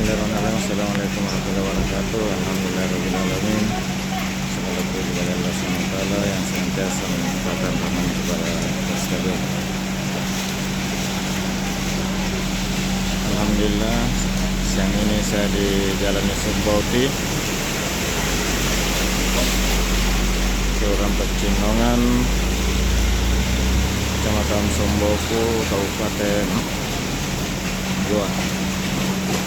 Bismillahirrahmanirrahim. Assalamualaikum warahmatullahi wabarakatuh. Alhamdulillahirrahmanirrahim. Segala puji bagi Allah Subhanahu wa taala yang senantiasa melimpahkan rahmat kepada kita sekalian. Alhamdulillah, siang ini saya di Jalan Yusuf Bauti, Kelurahan Pecinongan, Kecamatan Somboku, Kabupaten Goa.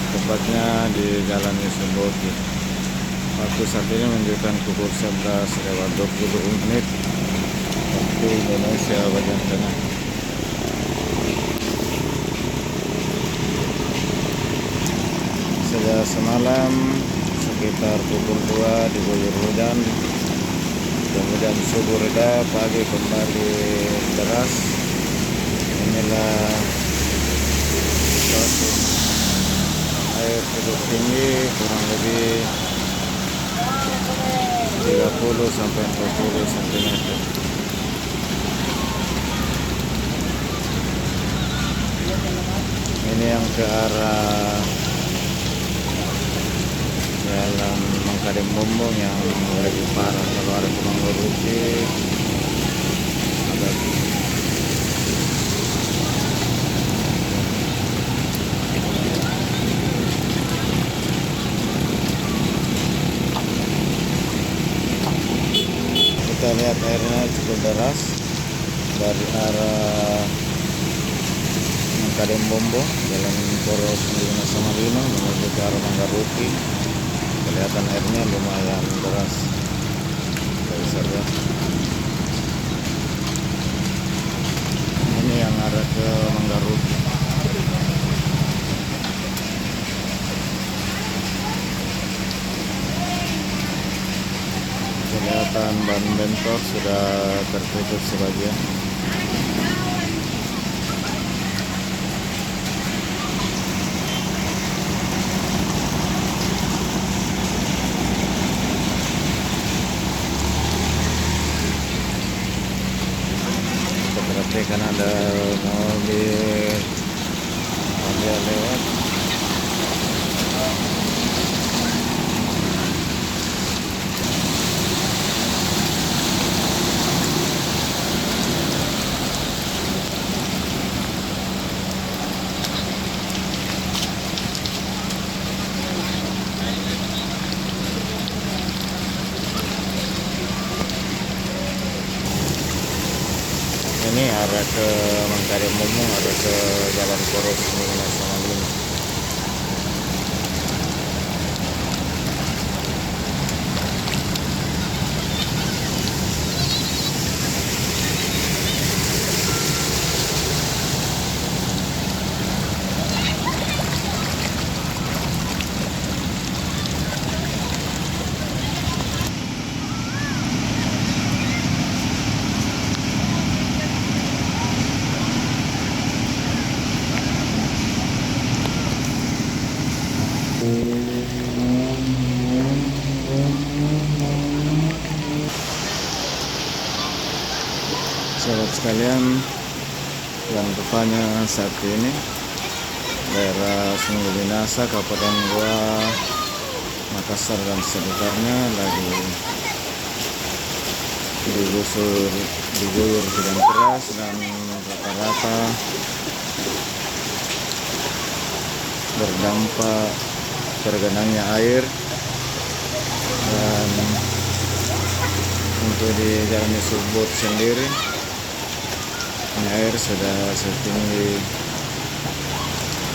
Tepatnya di Jalan Yusuf Bauti. Waktu saat ini menunjukkan pukul 11:20 waktu Indonesia bagian tengah. Sejak semalam sekitar pukul 2 diguyur hujan, kemudian subuh reda, pagi kembali deras. Inilah situasi air cukup tinggi, kurang lebih 30 sampai 40 cm. Ini yang ke arah jalan Mangkadem Bombong yang lebih parah. Kalau ada Temanggung Ruki agak kita lihat airnya cukup deras dari arah Mangkadem Bombong, jalan Poros Lima Samarino menuju ke arah Manggaruki. Kelihatan airnya lumayan deras. Kita bisa lihat. Ini yang arah ke Manggaruki. Kelihatan ban bentor sudah tertutup sebagian. Kita perhatikan ada mobil lewat. Ini arah ke Mangkadem Bombong, ada ke Jalan Poros Lima Samarino. Sahabat sekalian, yang rupanya saat ini daerah Sungai Binasa, Kabupaten Goa, Makassar dan sekitarnya lagi diguyur hujan keras dan rata-rata berdampak tergenangnya air. Dan untuk di Jalan Yusuf Bauti sendiri, ini air sudah setinggi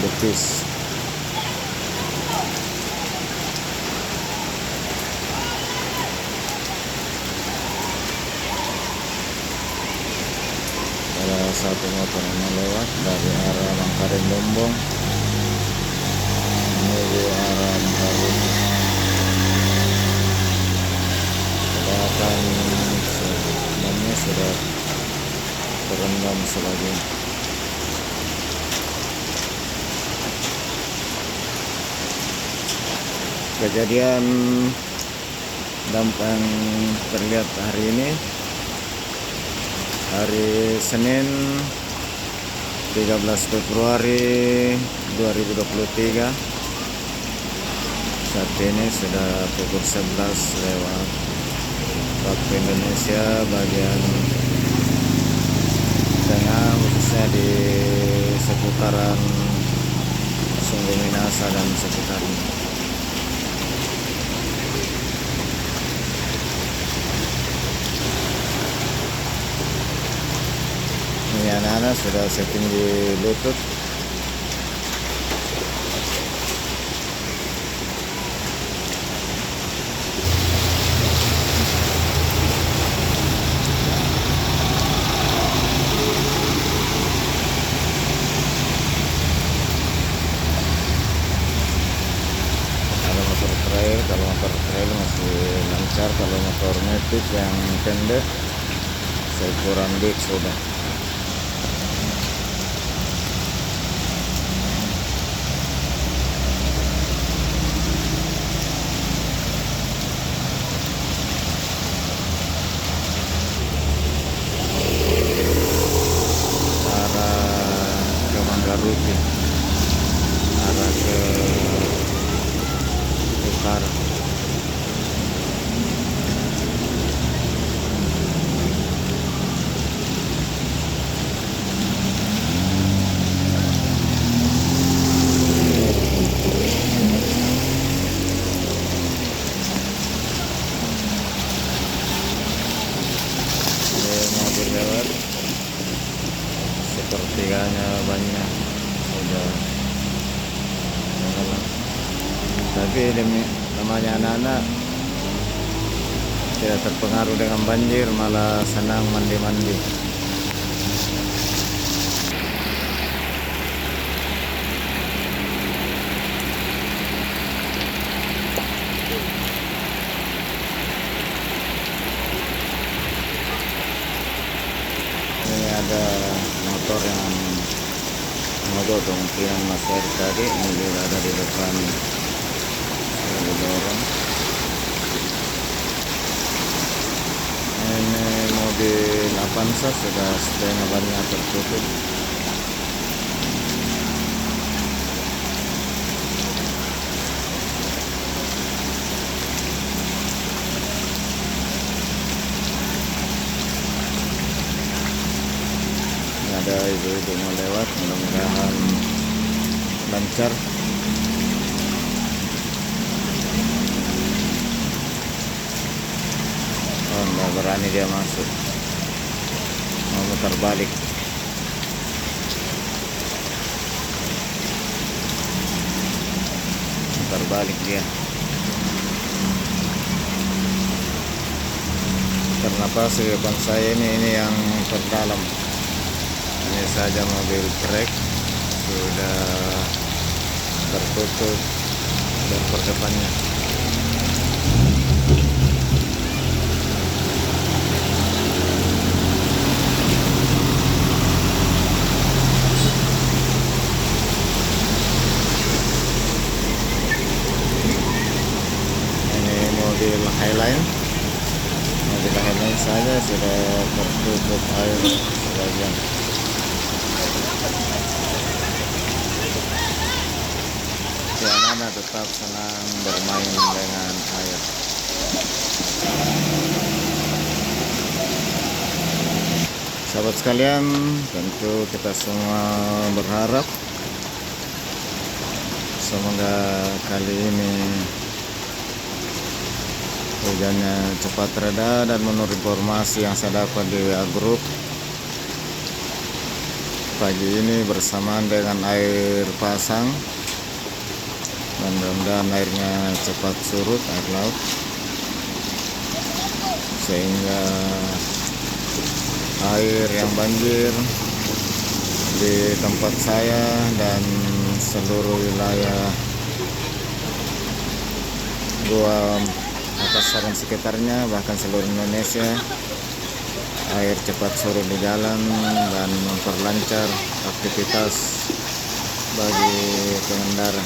betis. Ada satu motor yang lewat dari arah Mangkadem Bombong menuju arah Manggaruki. Kelihatan sebelumnya sudah terendam sebagian. Kejadian dampak yang terlihat hari ini, hari Senin 13 Februari 2023, Saat ini sudah pukul 11 lewat waktu Indonesia bagian tengah, khususnya di seputaran Sungguh Minasa dan sekitarnya. Ini anak-anak sudah setting di lutut. Kalau motor trail masih lancar, kalau motor metik yang pendek saya kurang dik sudah. Arah ke Manggaruti, arah ke utara. Mobil lewat, sepertiganya banyak sudah lewat. Tapi demi namanya anak-anak tidak terpengaruh dengan banjir, malah senang mandi-mandi. Ini ada motor yang mogok, kemungkinan Mas Eri tadi mobil ada di depan, saya didorong. Ini mobil Avanza sudah setengah bannya tertutup. Ada ibu-ibu mau lewat, mudah-mudahan lancar. Oh, nggak berani dia masuk, mau muter balik. Muter balik dia. Karena pas di depan saya ini yang terdalam. Ini saja mobil trek sudah tertutup bumper depannya. Ini mobil Highline. Mobil Highline saja sudah tertutup air sebagian. Si anak-anak tetap senang bermain dengan air. Sahabat sekalian, tentu kita semua berharap semoga kali ini hujannya cepat reda, dan menurut informasi yang saya dapat di WA Group, pagi ini bersamaan dengan air pasang, dan mudah-mudahan airnya cepat surut, air laut, sehingga air yang banjir di tempat saya dan seluruh wilayah Gua Makassar dan sekitarnya, bahkan seluruh Indonesia, air cepat surut di jalan dan memperlancar aktivitas bagi pengendara.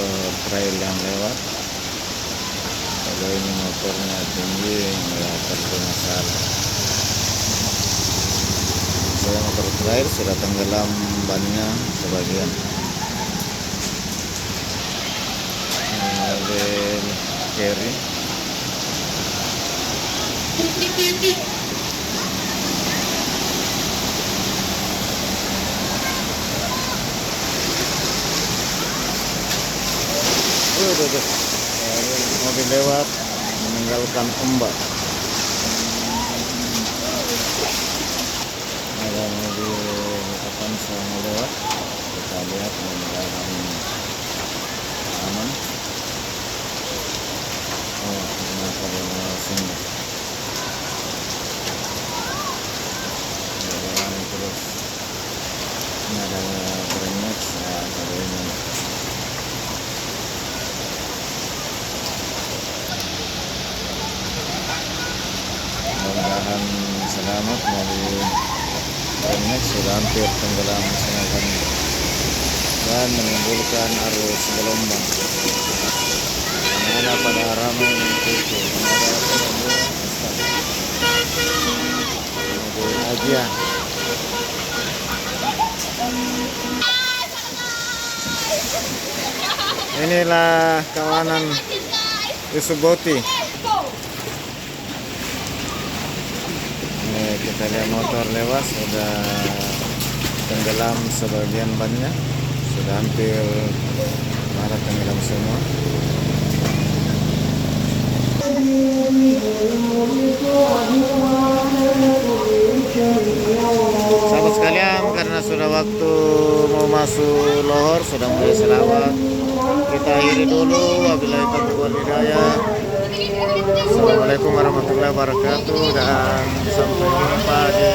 motor trail yang lewat. Kalau ini motornya tinggi nggak terlalu masalah. Saya motor trail sudah tenggelam bannya sebagian. Model carry. Mobil lewat meninggalkan ombak. Ada mobil Avanza mau lewat, kita lihat mudah-mudahan aman. Oh, ternyata dia mau singgah. Jalan terus. Ini ada Grand Max, ada ini. Mudah-mudahan selamat. Mobil Renex sudah hampir tenggelam semuanya dan menimbulkan arus gelombang. Anak-anak pada ramai mengikuti. Mobil Agia. Inilah kawanan Isuboti. Kita lihat motor lewat sudah tenggelam sebagian bannya, sudah hampir marah tenggelam semua. Sahabat sekalian, karena sudah waktu mau masuk lohor, sudah mulai selawat, kita akhiri dulu. Wabillahi taufiq wal hidayah. Assalamualaikum warahmatullahi wabarakatuh dan sampai jumpa di